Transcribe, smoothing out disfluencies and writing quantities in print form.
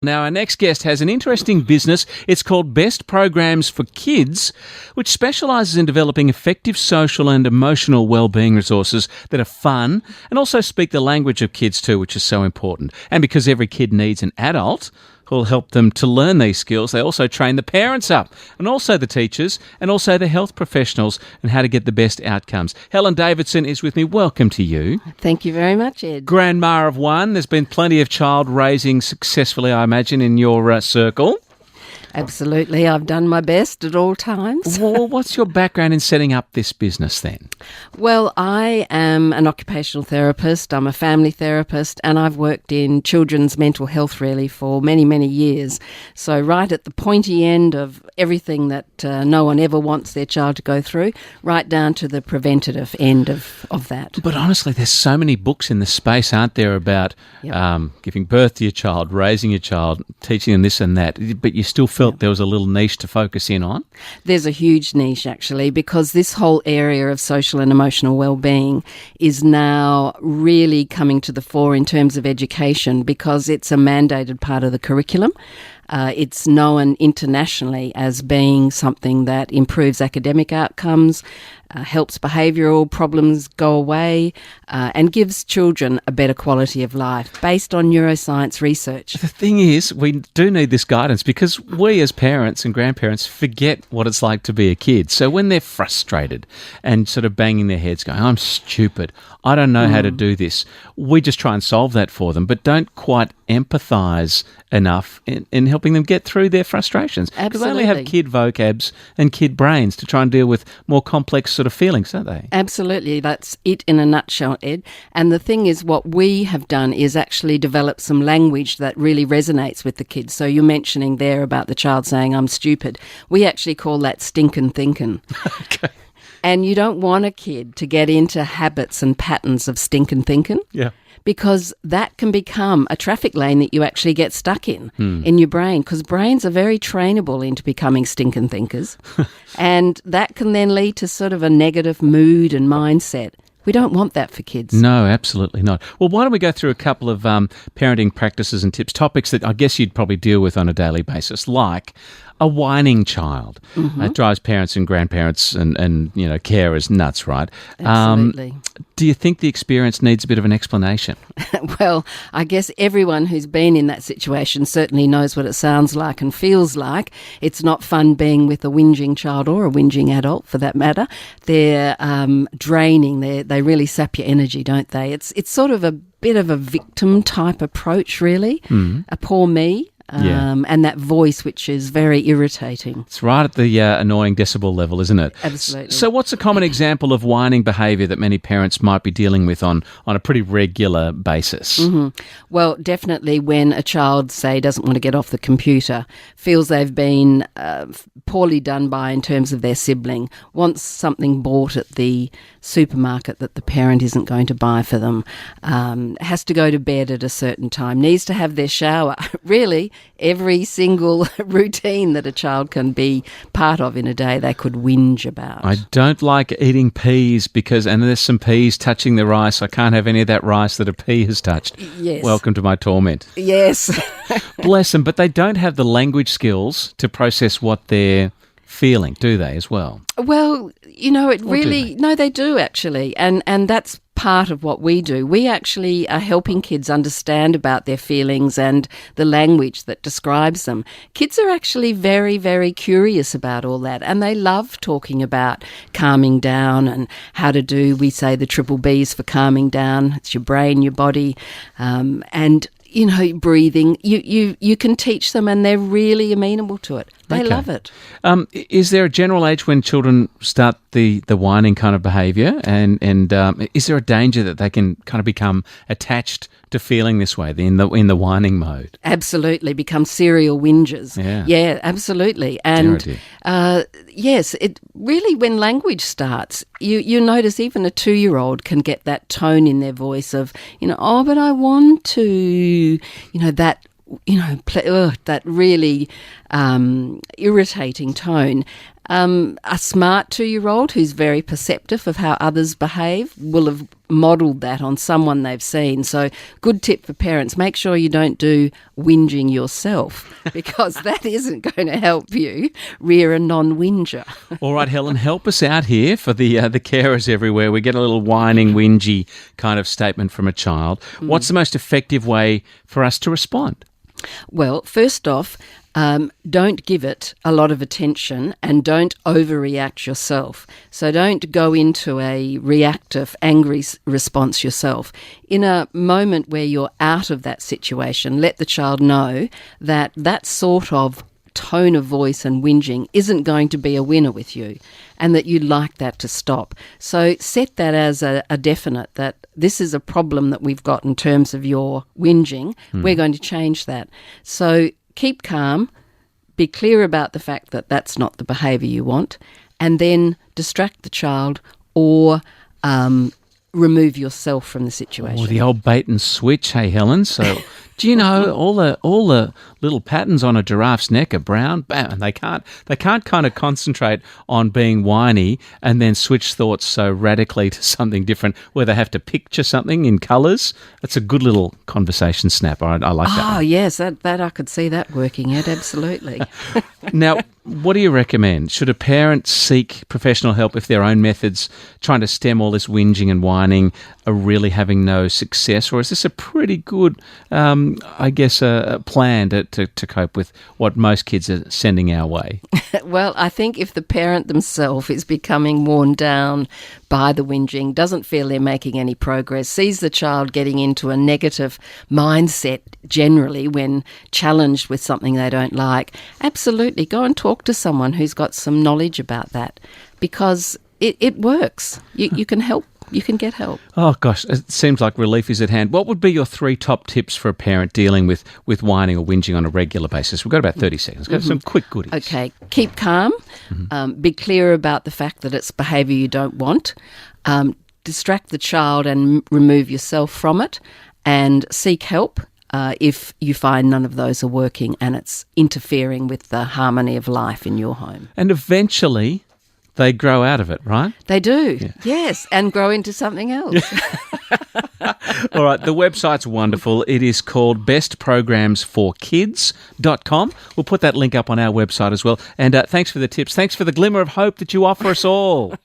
Now, our next guest has an interesting business. It's called Best Programs for Kids, which specialises in developing effective social and emotional wellbeing resources that are fun and also speak the language of kids too, which is so important. And because every kid needs an adult who'll help them to learn these skills, they also train the parents up and also the teachers and also the health professionals and how to get the best outcomes. Helen Davidson is with me. Welcome to you. Thank you very much, Ed. Grandma of one. There's been plenty of child raising successfully, I imagine, in your circle. Absolutely. I've done my best at all times. Well, what's your background in setting up this business then? Well, I am an occupational therapist. I'm a family therapist, and I've worked in children's mental health really for many, many years. So right at the pointy end of everything that no one ever wants their child to go through, right down to the preventative end of that. But honestly, there's so many books in this space, aren't there, about giving birth to your child, raising your child, teaching them this and that, but you still felt there was a little niche to focus in on? There's a huge niche, actually, because this whole area of social and emotional well-being is now really coming to the fore in terms of education because it's a mandated part of the curriculum. It's known internationally as being something that improves academic outcomes, helps behavioural problems go away, and gives children a better quality of life based on neuroscience research. The thing is, we do need this guidance because we as parents and grandparents forget what it's like to be a kid. So when they're frustrated and sort of banging their heads going, I'm stupid, I don't know how to do this, we just try and solve that for them, but don't quite empathise enough in helping them get through their frustrations. Because they only have kid vocabs and kid brains to try and deal with more complex sort of feelings, don't they? Absolutely. That's it in a nutshell, Ed. And the thing is, what we have done is actually develop some language that really resonates with the kids. So you're mentioning there about the child saying, I'm stupid. We actually call that Stinkin Thinking. Okay. And you don't want a kid to get into habits and patterns of stinkin' thinking. Yeah. Because that can become a traffic lane that you actually get stuck in your brain, because brains are very trainable into becoming stinkin' thinkers. And that can then lead to sort of a negative mood and mindset. We don't want that for kids. No, absolutely not. Well, why don't we go through a couple of parenting practices and tips, topics that I guess you'd probably deal with on a daily basis, like a whining child. It drives parents and grandparents and you know, carers nuts, right? Absolutely. Do you think the experience needs a bit of an explanation? Well, I guess everyone who's been in that situation certainly knows what it sounds like and feels like. It's not fun being with a whinging child or a whinging adult, for that matter. They're draining. They really sap your energy, don't they? It's sort of a bit of a victim type approach, really. A poor me. And that voice, which is very irritating. It's right at the annoying decibel level, isn't it? Absolutely. So what's a common example of whining behaviour that many parents might be dealing with on a pretty regular basis? Well, definitely when a child, say, doesn't want to get off the computer, feels they've been poorly done by in terms of their sibling, wants something bought at the supermarket that the parent isn't going to buy for them, has to go to bed at a certain time, needs to have their shower. Really, every single routine that a child can be part of in a day, they could whinge about. I don't like eating peas and there's some peas touching the rice. I can't have any of that rice that a pea has touched. Yes. Welcome to my torment. Yes. Bless them, but they don't have the language skills to process what they're feeling, do they, as well? Well, you know, no, they do actually. And that's part of what we do. We actually are helping kids understand about their feelings and the language that describes them. Kids are actually very, very curious about all that, and they love talking about calming down and how to do, we say, the triple Bs for calming down. It's your brain, your body, and you know, breathing. You can teach them, and they're really amenable to it. They love it. Is there a general age when children start the whining kind of behaviour, and is there a danger that they can kind of become attached to feeling this way in the whining mode? Absolutely, become serial whingers. Yeah, absolutely. And yes, it really, when language starts, you notice even a 2-year-old can get that tone in their voice of, you know, oh, but I want to, you know, that. You know, that really irritating tone. A smart 2-year-old who's very perceptive of how others behave will have modelled that on someone they've seen. So good tip for parents, make sure you don't do whinging yourself, because that isn't going to help you rear a non-whinger. All right, Helen, help us out here for the carers everywhere. We get a little whining, whingy kind of statement from a child. What's the most effective way for us to respond? Well, first off, don't give it a lot of attention and don't overreact yourself. So don't go into a reactive, angry response yourself. In a moment where you're out of that situation, let the child know that that sort of tone of voice and whinging isn't going to be a winner with you, and that you'd like that to stop. So set that as a definite, that this is a problem that we've got in terms of your whinging. We're going to change that. So keep calm, be clear about the fact that that's not the behaviour you want, and then distract the child or remove yourself from the situation. Oh, the old bait and switch, hey Helen. So do you know all the little patterns on a giraffe's neck are brown? Bam, and they can't kind of concentrate on being whiny and then switch thoughts so radically to something different where they have to picture something in colours. That's a good little conversation snapper. I like that. Oh, yes, that I could see that working out, absolutely. Now, what do you recommend? Should a parent seek professional help if their own methods trying to stem all this whinging and whining are really having no success? Or is this a pretty good, a plan to cope with what most kids are sending our way? Well, I think if the parent themselves is becoming worn down by the whinging, doesn't feel they're making any progress, sees the child getting into a negative mindset generally when challenged with something they don't like, absolutely go and talk to someone who's got some knowledge about that, because it works. You can help. You can get help. Oh, gosh, it seems like relief is at hand. What would be your 3 top tips for a parent dealing with whining or whinging on a regular basis? We've got about 30 seconds. Got some quick goodies. Okay, keep calm. Be clear about the fact that it's behaviour you don't want. Distract the child and remove yourself from it, and seek help if you find none of those are working and it's interfering with the harmony of life in your home. And eventually they grow out of it, right? They do, yes, and grow into something else. All right, the website's wonderful. It is called bestprogramsforkids.com. We'll put that link up on our website as well. And thanks for the tips. Thanks for the glimmer of hope that you offer us all.